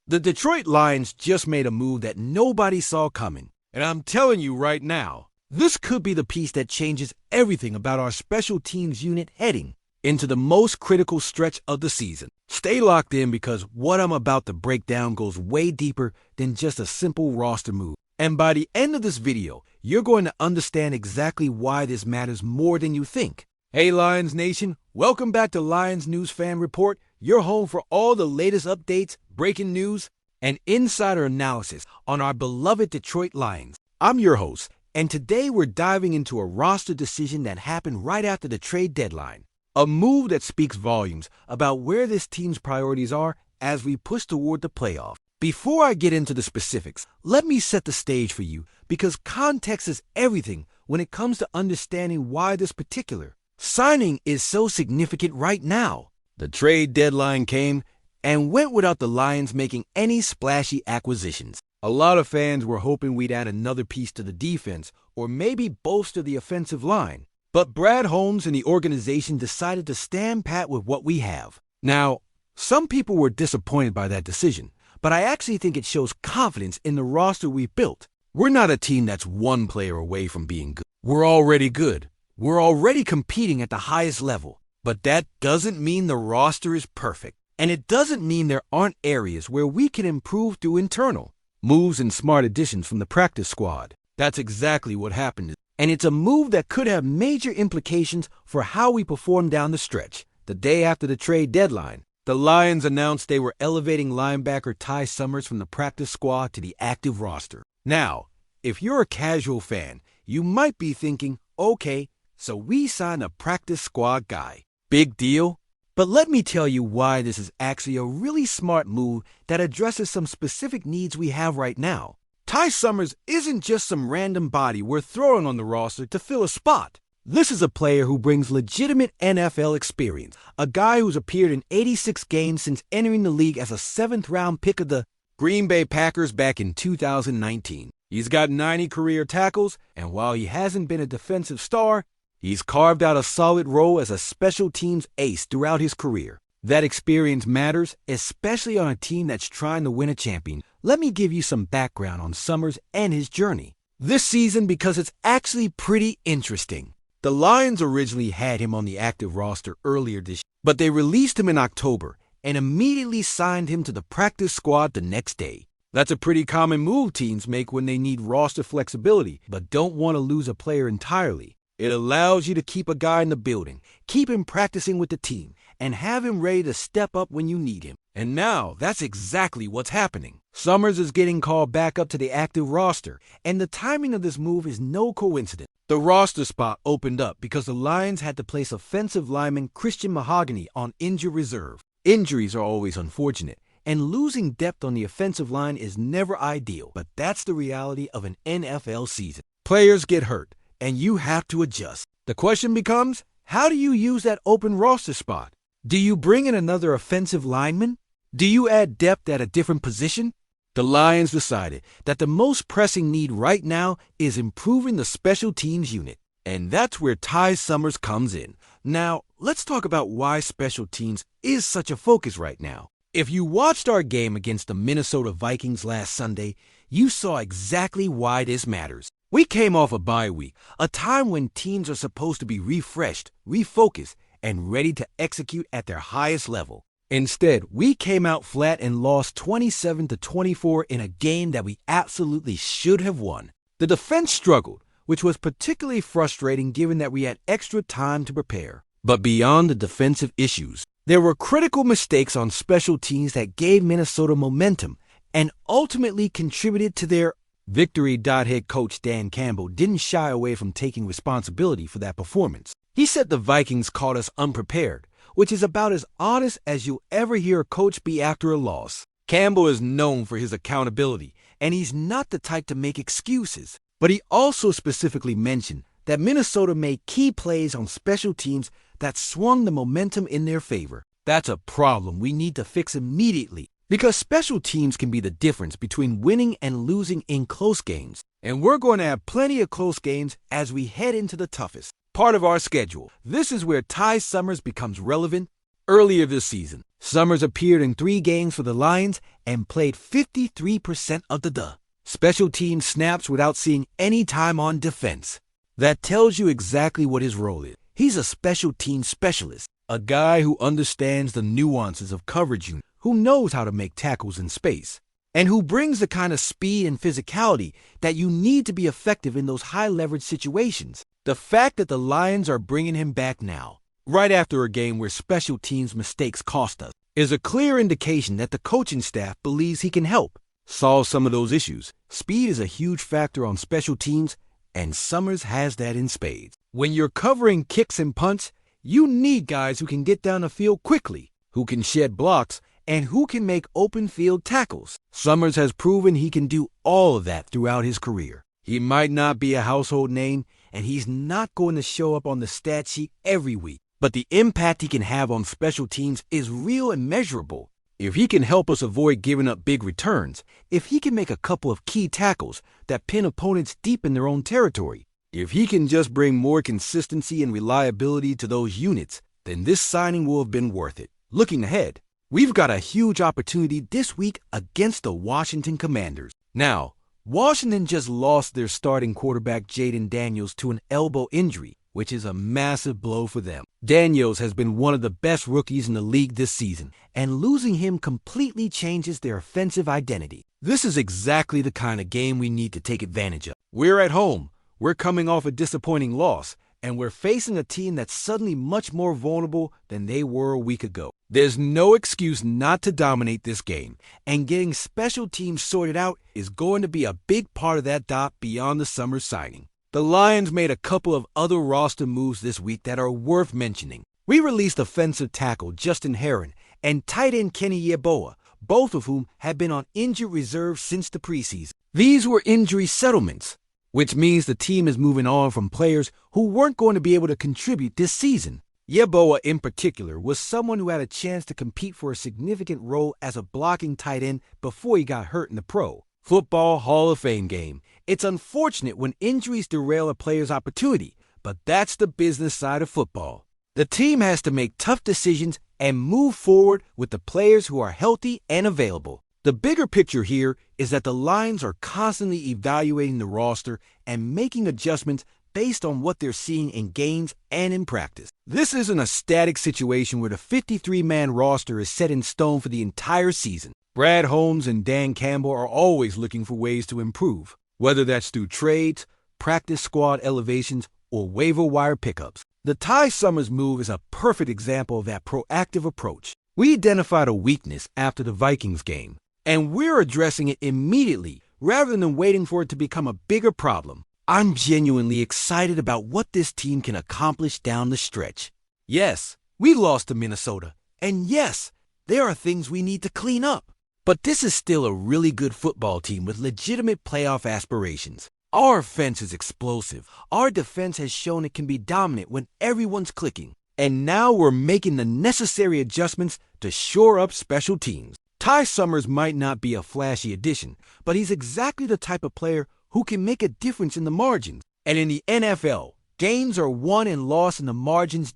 The Detroit Lions just made a move that nobody saw coming. And I'm telling you right now, this could be the piece that changes everything about our special teams unit heading into the most critical stretch of the season. Stay locked in because what I'm about to break down goes way deeper than just a simple roster move. And by the end of this video, you're going to understand exactly why this matters more than you think. Hey Lions Nation, welcome back to Lions News Fan Report, your home for all the latest updates, breaking news, and insider analysis on our beloved Detroit Lions. I'm your host, and today we're diving into a roster decision that happened right after the trade deadline. A move that speaks volumes about where this team's priorities are as we push toward the playoff. Before I get into the specifics, let me set the stage for you because context is everything when it comes to understanding why this particular signing is so significant right now. The trade deadline came and went without the Lions making any splashy acquisitions. A lot of fans were hoping we'd add another piece to the defense or maybe bolster the offensive line. But Brad Holmes and the organization decided to stand pat with what we have. Now, some people were disappointed by that decision, but I actually think it shows confidence in the roster we've built. We're not a team that's one player away from being good. We're already good. We're already competing at the highest level. But that doesn't mean the roster is perfect. And it doesn't mean there aren't areas where we can improve through internal moves and smart additions from the practice squad. That's exactly what happened. And it's a move that could have major implications for how we perform down the stretch. The day after the trade deadline, the Lions announced they were elevating linebacker Ty Summers from the practice squad to the active roster. Now, if you're a casual fan, you might be thinking, okay, so we signed a practice squad guy. Big deal? But let me tell you why this is actually a really smart move that addresses some specific needs we have right now. Ty Summers isn't just some random body we're throwing on the roster to fill a spot. This is a player who brings legitimate NFL experience, a guy who's appeared in 86 games since entering the league as a 7th-round pick of the Green Bay Packers back in 2019. He's got 90 career tackles, and while he hasn't been a defensive star, he's carved out a solid role as a special teams ace throughout his career. That experience matters, especially on a team that's trying to win a champion. Let me give you some background on Summers and his journey this season because it's actually pretty interesting. The Lions originally had him on the active roster earlier this year, but they released him in October and immediately signed him to the practice squad the next day. That's a pretty common move teams make when they need roster flexibility but don't want to lose a player entirely. It allows you to keep a guy in the building, keep him practicing with the team, and have him ready to step up when you need him. And now, that's exactly what's happening. Summers is getting called back up to the active roster, and the timing of this move is no coincidence. The roster spot opened up because the Lions had to place offensive lineman Christian Mahogany on injured reserve. Injuries are always unfortunate, and losing depth on the offensive line is never ideal, but that's the reality of an NFL season. Players get hurt, and you have to adjust. The question becomes, how do you use that open roster spot? Do you bring in another offensive lineman? Do you add depth at a different position? The Lions decided that the most pressing need right now is improving the special teams unit. And that's where Ty Summers comes in. Now, let's talk about why special teams is such a focus right now. If you watched our game against the Minnesota Vikings last Sunday, you saw exactly why this matters. We came off a bye week, a time when teams are supposed to be refreshed, refocused, and ready to execute at their highest level. Instead, we came out flat and lost 27-24 in a game that we absolutely should have won. The defense struggled, which was particularly frustrating given that we had extra time to prepare. But beyond the defensive issues, there were critical mistakes on special teams that gave Minnesota momentum and ultimately contributed to their victory. Head coach Dan Campbell didn't shy away from taking responsibility for that performance. He said the Vikings caught us unprepared, which is about as honest as you'll ever hear a coach be after a loss. Campbell is known for his accountability, and he's not the type to make excuses. But he also specifically mentioned that Minnesota made key plays on special teams that swung the momentum in their favor. That's a problem we need to fix immediately, because special teams can be the difference between winning and losing in close games. And we're going to have plenty of close games as we head into the toughest part of our schedule. This is where Ty Summers becomes relevant Earlier this season, Summers appeared in 3 games for the Lions and played 53% of the special team snaps without seeing any time on defense. That tells you exactly what his role is. He's a special team specialist, a guy who understands the nuances of coverage unit, who knows how to make tackles in space, and who brings the kind of speed and physicality that you need to be effective in those high-leverage situations. The fact that the Lions are bringing him back now, right after a game where special teams mistakes cost us, is a clear indication that the coaching staff believes he can help solve some of those issues. Speed is a huge factor on special teams, and Summers has that in spades. When you're covering kicks and punts, you need guys who can get down the field quickly, who can shed blocks, and who can make open field tackles. Summers has proven he can do all of that throughout his career. He might not be a household name, and he's not going to show up on the stat sheet every week, but the impact he can have on special teams is real and measurable. If he can help us avoid giving up big returns, if he can make a couple of key tackles that pin opponents deep in their own territory, if he can just bring more consistency and reliability to those units, then this signing will have been worth it. Looking ahead, we've got a huge opportunity this week against the Washington Commanders. Now, Washington just lost their starting quarterback Jaden Daniels to an elbow injury, which is a massive blow for them. Daniels has been one of the best rookies in the league this season, and losing him completely changes their offensive identity. This is exactly the kind of game we need to take advantage of. We're at home, we're coming off a disappointing loss, and we're facing a team that's suddenly much more vulnerable than they were a week ago. There's no excuse not to dominate this game, and getting special teams sorted out is going to be a big part of that beyond the summer signing. The Lions made a couple of other roster moves this week that are worth mentioning. We released offensive tackle Justin Herron and tight end Kenny Yeboah, both of whom had been on injured reserve since the preseason. These were injury settlements, which means the team is moving on from players who weren't going to be able to contribute this season. Yeboah in particular was someone who had a chance to compete for a significant role as a blocking tight end before he got hurt in the Pro Football Hall of Fame game. It's unfortunate when injuries derail a player's opportunity, but that's the business side of football. The team has to make tough decisions and move forward with the players who are healthy and available. The bigger picture here is that the Lions are constantly evaluating the roster and making adjustments based on what they're seeing in games and in practice. This isn't a static situation where the 53-man roster is set in stone for the entire season. Brad Holmes and Dan Campbell are always looking for ways to improve, whether that's through trades, practice squad elevations, or waiver wire pickups. The Ty Summers move is a perfect example of that proactive approach. We identified a weakness after the Vikings game, and we're addressing it immediately rather than waiting for it to become a bigger problem. I'm genuinely excited about what this team can accomplish down the stretch. Yes, we lost to Minnesota, and yes, there are things we need to clean up. But this is still a really good football team with legitimate playoff aspirations. Our offense is explosive. Our defense has shown it can be dominant when everyone's clicking. And now we're making the necessary adjustments to shore up special teams. Ty Summers might not be a flashy addition, but he's exactly the type of player who can make a difference in the margins. And in the NFL, games are won and lost in the margins .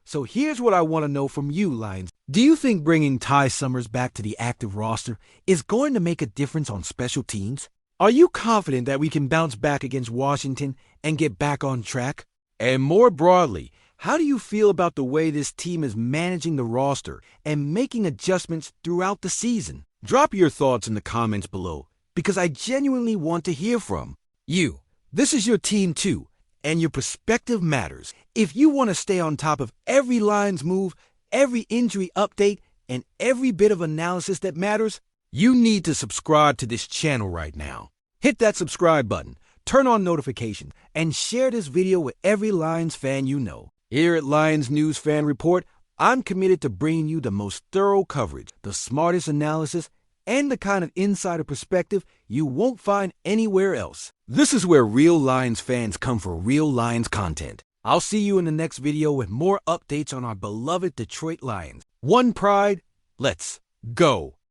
So here's what I want to know from you, Lions. Do you think bringing Ty Summers back to the active roster is going to make a difference on special teams? Are you confident that we can bounce back against Washington and get back on track? And more broadly, how do you feel about the way this team is managing the roster and making adjustments throughout the season? Drop your thoughts in the comments below, because I genuinely want to hear from you. This is your team too, and your perspective matters. If you want to stay on top of every Lions move, every injury update, and every bit of analysis that matters, you need to subscribe to this channel right now. Hit that subscribe button, turn on notifications, and share this video with every Lions fan you know. Here at Lions News Fan Report, I'm committed to bringing you the most thorough coverage, the smartest analysis, and the kind of insider perspective you won't find anywhere else. This is where real Lions fans come for real Lions content. I'll see you in the next video with more updates on our beloved Detroit Lions. One pride, let's go.